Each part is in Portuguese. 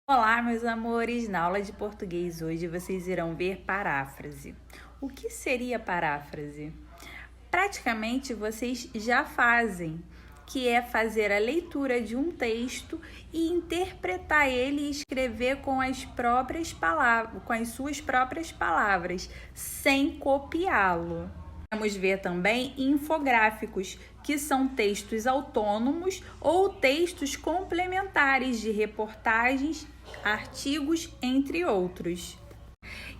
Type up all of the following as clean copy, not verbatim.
Olá, meus amores! Na aula de português hoje vocês irão ver paráfrase. O que seria paráfrase? Praticamente vocês já fazem, que é fazer a leitura de um texto e interpretar ele e escrever com as próprias palavras, com as suas próprias palavras, sem copiá-lo. Vamos ver também infográficos, que são textos autônomos ou textos complementares de reportagens, artigos, entre outros.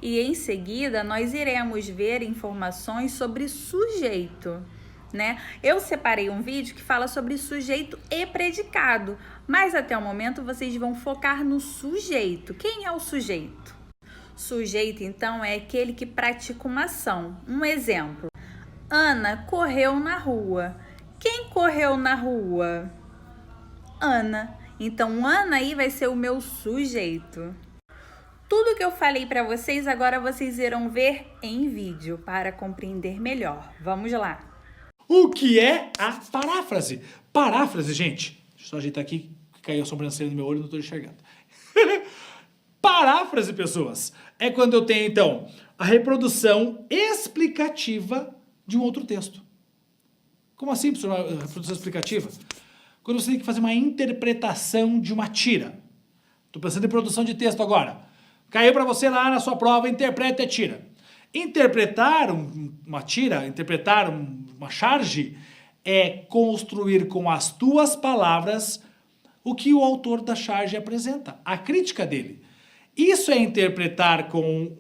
E em seguida nós iremos ver informações sobre sujeito, né? Eu separei um vídeo que fala sobre sujeito e predicado, mas até o momento vocês vão focar no sujeito. Quem é o sujeito? Sujeito, então, é aquele que pratica uma ação. Um exemplo: Ana correu na rua. Quem correu na rua? Ana. Então, Ana aí vai ser o meu sujeito. Tudo que eu falei para vocês, agora vocês irão ver em vídeo para compreender melhor. Vamos lá. O que é a paráfrase? Paráfrase, gente, deixa eu só ajeitar aqui, que caiu a sobrancelha no meu olho e não estou enxergando. Paráfrase, pessoas, é quando eu tenho, então, a reprodução explicativa de um outro texto. Como assim, professor, uma reprodução explicativa? Quando você tem que fazer uma interpretação de uma tira. Estou pensando em produção de texto agora. Caiu para você lá na sua prova, interpreta a tira. Interpretar uma tira, interpretar uma charge, é construir com as tuas palavras o que o autor da charge apresenta, a crítica dele. Isso é interpretar com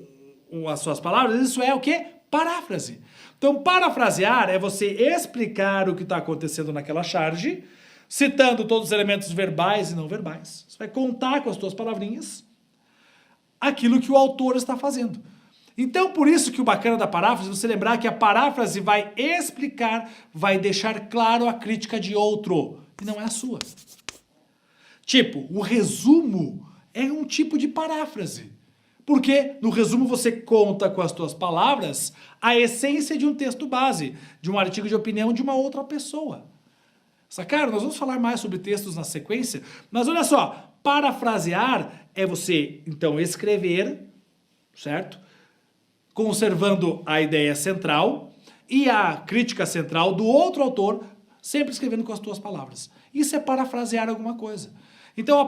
as suas palavras, isso é o quê? Paráfrase. Então, parafrasear é você explicar o que está acontecendo naquela charge, citando todos os elementos verbais e não verbais. Você vai contar com as tuas palavrinhas aquilo que o autor está fazendo. Então, por isso que o bacana da paráfrase é você lembrar que a paráfrase vai explicar, vai deixar claro a crítica de outro, e não é a sua. Tipo, o resumo é um tipo de paráfrase. Porque no resumo você conta com as tuas palavras a essência de um texto base, de um artigo de opinião de uma outra pessoa. Sacaram? Nós vamos falar mais sobre textos na sequência, mas olha só, parafrasear é você, então, escrever, certo? Conservando a ideia central e a crítica central do outro autor, sempre escrevendo com as tuas palavras. Isso é parafrasear alguma coisa. Então a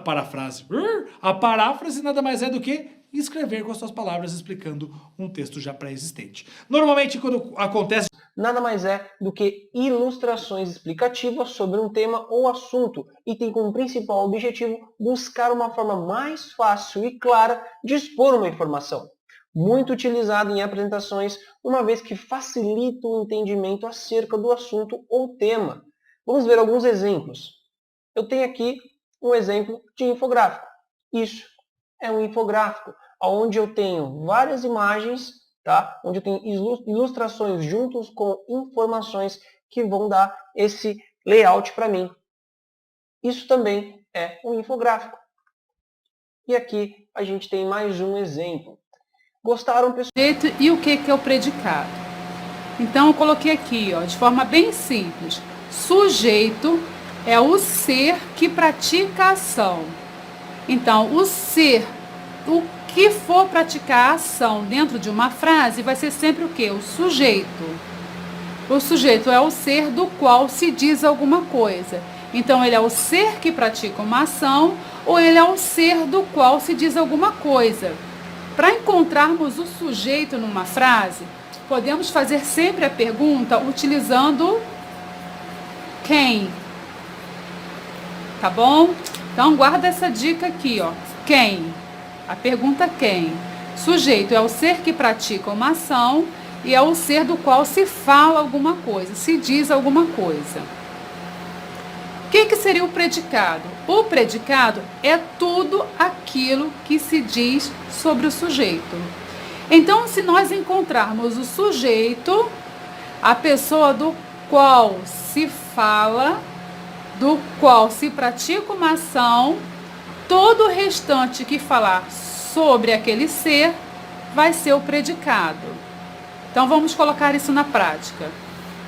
paráfrase nada mais é do que escrever com as suas palavras explicando um texto já pré-existente. Normalmente quando acontece... Nada mais é do que ilustrações explicativas sobre um tema ou assunto e tem como principal objetivo buscar uma forma mais fácil e clara de expor uma informação. Muito utilizado em apresentações, uma vez que facilita o entendimento acerca do assunto ou tema. Vamos ver alguns exemplos. Eu tenho aqui um exemplo de infográfico. Isso é um infográfico, onde eu tenho várias imagens, tá? Onde eu tenho ilustrações juntos com informações que vão dar esse layout para mim. Isso também é um infográfico. E aqui a gente tem mais um exemplo. Gostaram, pessoal? E o que é o predicado? Então eu coloquei aqui, ó, de forma bem simples. Sujeito é o ser que pratica a ação. Então, o ser, o que for praticar a ação dentro de uma frase, vai ser sempre o quê? O sujeito. O sujeito é o ser do qual se diz alguma coisa. Então, ele é o ser que pratica uma ação ou ele é o ser do qual se diz alguma coisa. Para encontrarmos o sujeito numa frase, podemos fazer sempre a pergunta utilizando quem. Tá bom? Então, guarda essa dica aqui, ó. Quem? A pergunta quem. Sujeito é o ser que pratica uma ação e é o ser do qual se fala alguma coisa, se diz alguma coisa. O que seria o predicado? O predicado é tudo aquilo que se diz sobre o sujeito. Então, se nós encontrarmos o sujeito, a pessoa do qual se fala, do qual se pratica uma ação, todo o restante que falar sobre aquele ser vai ser o predicado. Então vamos colocar isso na prática.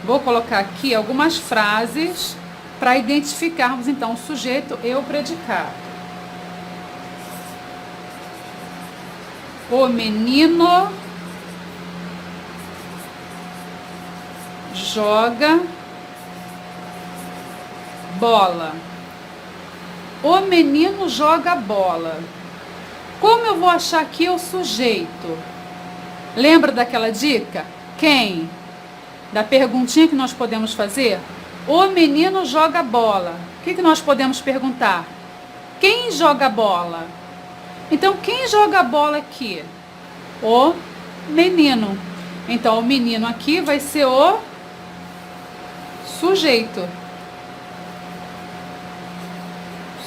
Vou colocar aqui algumas frases para identificarmos então o sujeito e o predicado. O menino joga bola. O menino joga bola. Como eu vou achar aqui o sujeito? Lembra daquela dica? Quem? Da perguntinha que nós podemos fazer? O menino joga bola. O que nós podemos perguntar? Quem joga bola? Então, quem joga bola aqui? O menino. Então, o menino aqui vai ser o sujeito.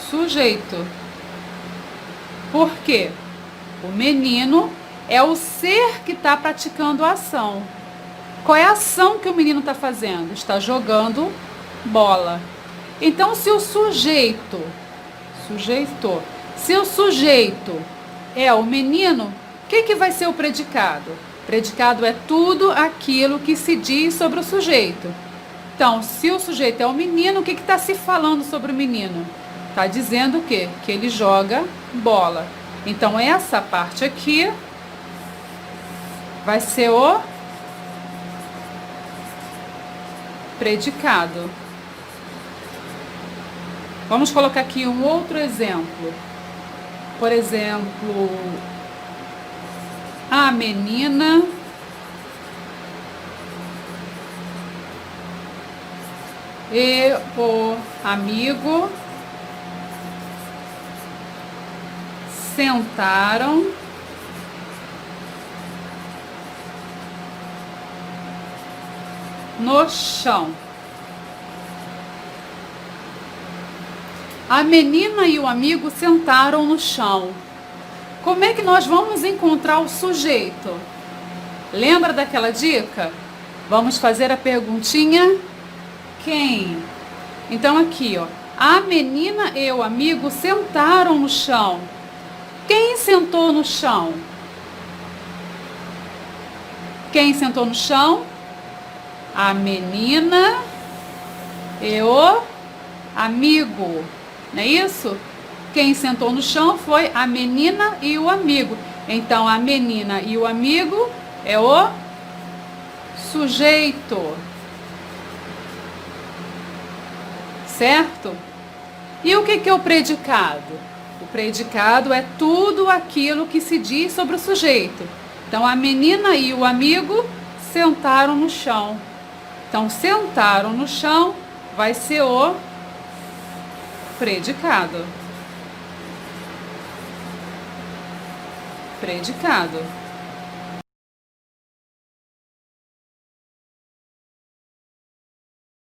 Sujeito. Por quê? O menino é o ser que está praticando a ação. Qual é a ação que o menino está fazendo? Está jogando bola. Então, se o sujeito é o menino, o que vai ser o predicado? Predicado é tudo aquilo que se diz sobre o sujeito. Então, se o sujeito é o menino, o que está se falando sobre o menino? Está dizendo o quê? Que ele joga bola. Então, essa parte aqui vai ser o predicado. Vamos colocar aqui um outro exemplo. Por exemplo, a menina e o amigo sentaram no chão. A menina e o amigo sentaram no chão. Como é que nós vamos encontrar o sujeito? Lembra daquela dica? Vamos fazer a perguntinha quem? Então aqui, ó, a menina e o amigo sentaram no chão. Quem sentou no chão? Quem sentou no chão? A menina e o amigo. Não é isso? Quem sentou no chão foi a menina e o amigo. Então, a menina e o amigo é o sujeito. Certo? E o que é o predicado? O predicado é tudo aquilo que se diz sobre o sujeito. Então, a menina e o amigo sentaram no chão. Então, sentaram no chão vai ser o predicado. Predicado.